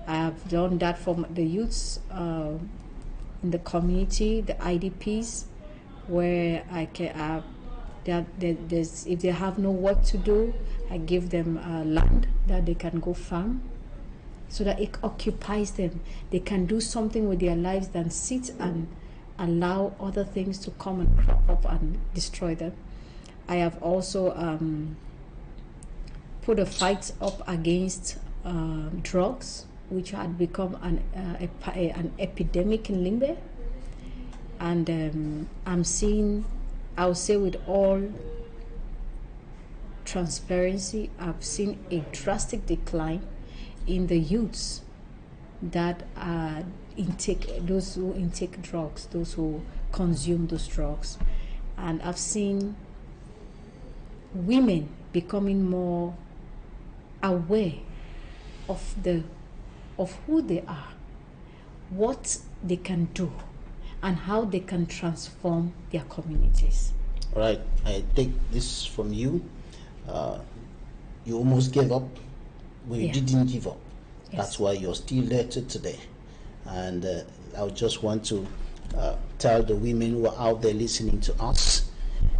I have done that for the youths in the community, the IDPs, where I can if they have no work to do, I give them land that they can go farm, so that it occupies them. They can do something with their lives than sit and allow other things to come and crop up and destroy them. I have also put a fight up against drugs, which had become an epidemic in Limbe. And I'm seeing, I'll say with all transparency, I've seen a drastic decline in the youths that those who intake drugs, those who consume those drugs. And I've seen women becoming more aware of who they are, what they can do, and how they can transform their communities. All right, I take this from you. You almost gave up, but you didn't give up. Yes. That's why you're still there today. And I just want to tell the women who are out there listening to us,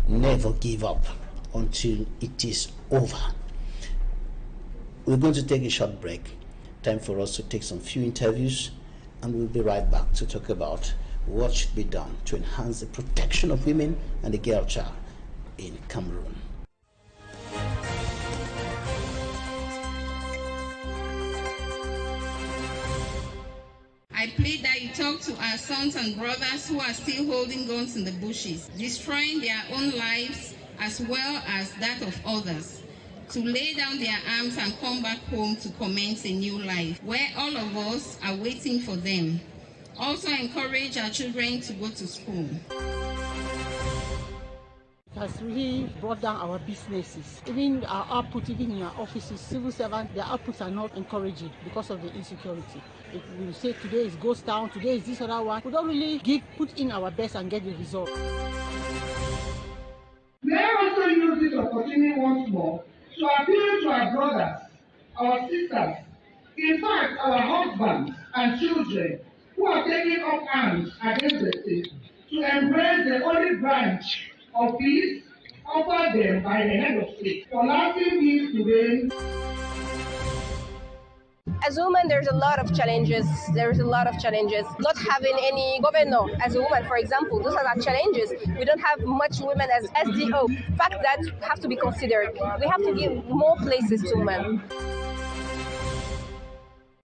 never give up until it is over. We're going to take a short break. Time for us to take some few interviews, and we'll be right back to talk about what should be done to enhance the protection of women and the girl child in Cameroon. plead that you talk to our sons and brothers who are still holding guns in the bushes, destroying their own lives as well as that of others, to lay down their arms and come back home to commence a new life, where all of us are waiting for them. Also encourage our children to go to school. It has really brought down our businesses. Even our output, even in our offices, civil servants, their outputs are not encouraging because of the insecurity. If we say today is ghost town, today is this other one, we don't really put in our best and get the result. May I also use this opportunity once more to appeal to our brothers, our sisters, in fact our husbands and children who are taking up arms against the state, to embrace the only branch of peace offered them by the head of state, for lasting peace to reign. As a woman, there's a lot of challenges. Not having any governor as a woman, for example, those are our challenges. We don't have much women as SDO. Fact that have to be considered. We have to give more places to women.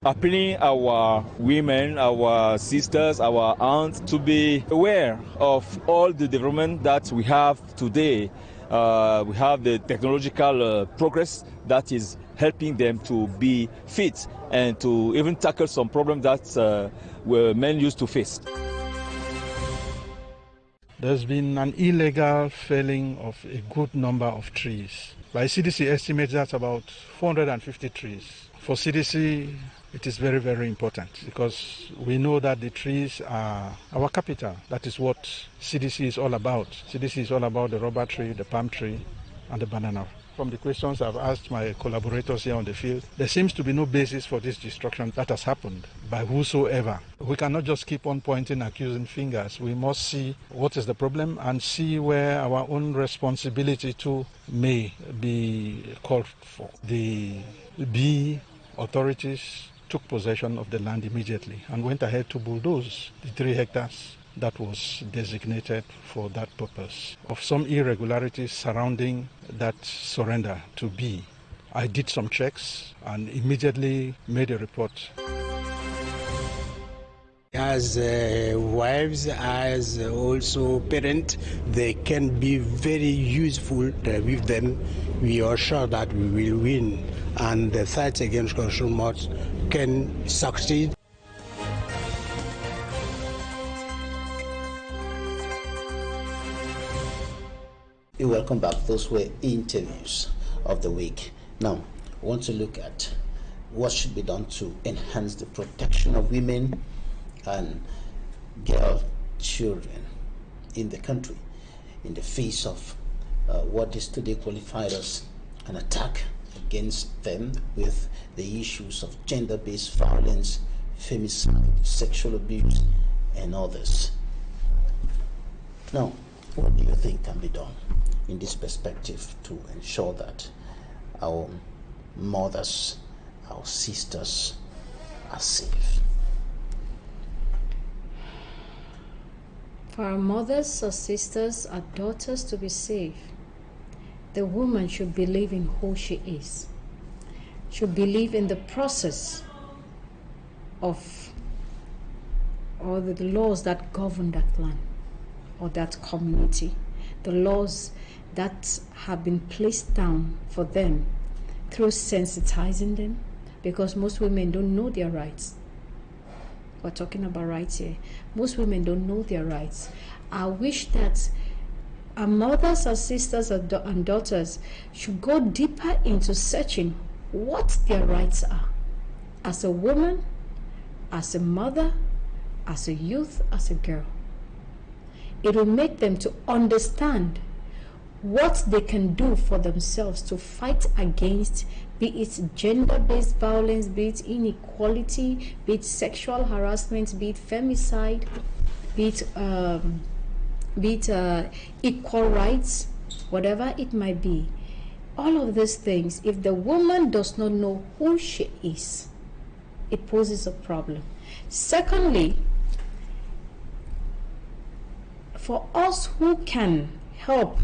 Appealing our women, our sisters, our aunts to be aware of all the development that we have today. We have the technological progress that is helping them to be fit and to even tackle some problems that men used to face. There's been an illegal felling of a good number of trees. By CDC estimates that's about 450 trees. For CDC, it is very, very important because we know that the trees are our capital. That is what CDC is all about. CDC is all about the rubber tree, the palm tree, and the banana. From the questions I've asked my collaborators here on the field, there seems to be no basis for this destruction that has happened by whosoever. We cannot just keep on pointing accusing fingers. We must see what is the problem and see where our own responsibility too may be called for. The bee authorities took possession of the land immediately and went ahead to bulldoze the 3 hectares that was designated for that purpose. Of some irregularities surrounding that surrender to B, I did some checks and immediately made a report. As wives, as also parents, they can be very useful with them. We are sure that we will win and the fight against consumers can succeed. Welcome back. Those were interviews of the week. Now, I want to look at what should be done to enhance the protection of women and girl children in the country in the face of what is today qualified as an attack against them with the issues of gender-based violence, femicide, sexual abuse, and others. Now, what do you think can be done in this perspective to ensure that our mothers, our sisters are safe? For our mothers, our sisters, our daughters to be safe, the woman should believe in who she is, should believe in the process of all the laws that govern that land or that community, the laws that have been placed down for them through sensitizing them, because most women don't know their rights. We're talking about rights here. Most women don't know their rights. I wish that our mothers, our sisters, and daughters should go deeper into searching what their rights are as a woman, as a mother, as a youth, as a girl. It will make them to understand what they can do for themselves to fight against, be it gender-based violence, be it inequality, be it sexual harassment, be it femicide, be it equal rights, whatever it might be. All of these things, if the woman does not know who she is, it poses a problem. Secondly, for us who can help,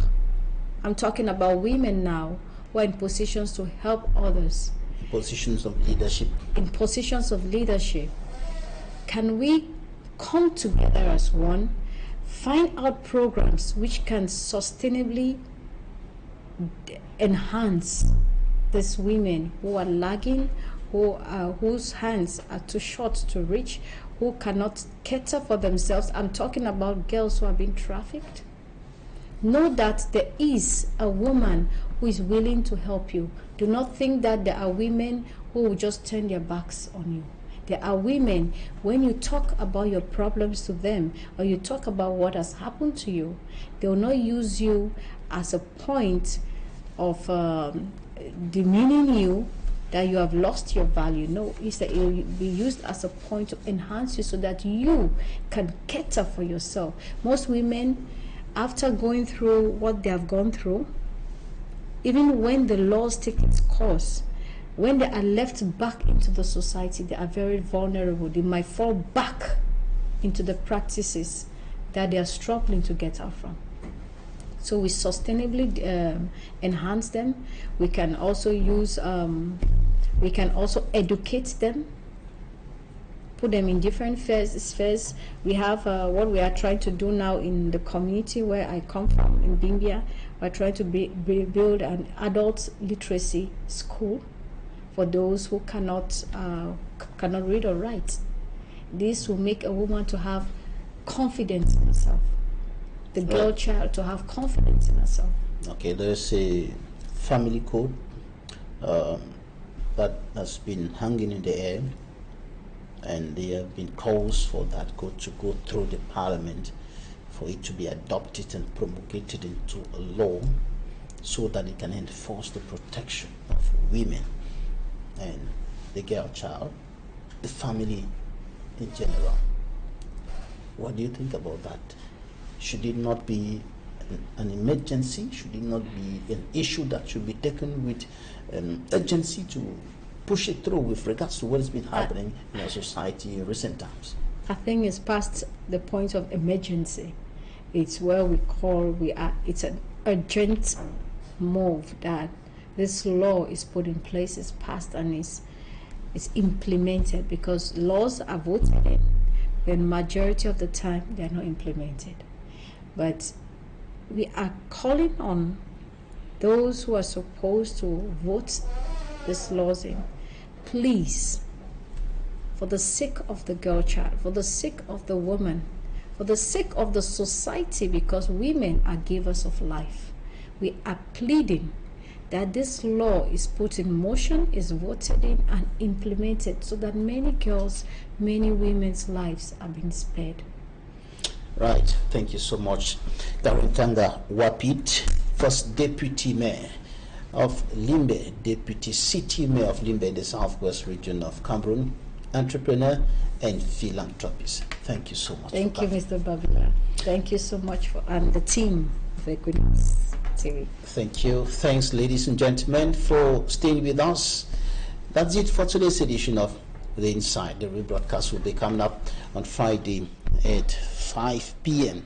I'm talking about women now who are in positions to help others. Positions of leadership. In positions of leadership. can we come together as one, find out programs which can sustainably enhance these women who are lagging, whose hands are too short to reach, who cannot cater for themselves. I'm talking about girls who are being trafficked. Know that there is a woman who is willing to help you. Do not think that there are women who will just turn their backs on you. There are women, when you talk about your problems to them, or you talk about what has happened to you, they will not use you as a point of demeaning you, that you have lost your value. No, it's that it will be used as a point to enhance you so that you can cater for yourself. Most women, after going through what they have gone through, even when the laws take its course, when they are left back into the society, they are very vulnerable. They might fall back into the practices that they are struggling to get out from. So we sustainably enhance them. We can also use, we can also educate them, put them in different spheres. We have what we are trying to do now in the community where I come from, in Bimbia. We're trying to build an adult literacy school for those who cannot read or write. This will make a woman to have confidence in herself, the girl child to have confidence in herself. Okay, there's a family code that has been hanging in the air, and there have been calls for that code to go through the parliament, for it to be adopted and promulgated into a law so that it can enforce the protection of women and the girl child, the family in general. What do you think about that? Should it not be an emergency? Should it not be an issue that should be taken with urgency to push it through with regards to what has been happening in our society in recent times? I think it's past the point of emergency. It's where it's an urgent move that this law is put in place, is passed, and is implemented, because laws are voted in, the majority of the time they are not implemented. But we are calling on those who are supposed to vote these laws in, please, for the sake of the girl child, for the sake of the woman, for the sake of the society, because women are givers of life, we are pleading that this law is put in motion, is voted in and implemented, so that many girls, many women's lives are being spared. Right, thank you so much. Darintanga Wapit, first Deputy Mayor of Limbe, Deputy City Mayor of Limbe in the Southwest region of Cameroon, entrepreneur and philanthropist. Thank you so much. Thank you, Mr. Babila. Thank you so much and the team of Equinoxe TV. Thank you. Thanks, ladies and gentlemen, for staying with us. That's it for today's edition of The Inside. The rebroadcast will be coming up on Friday at 5 p.m.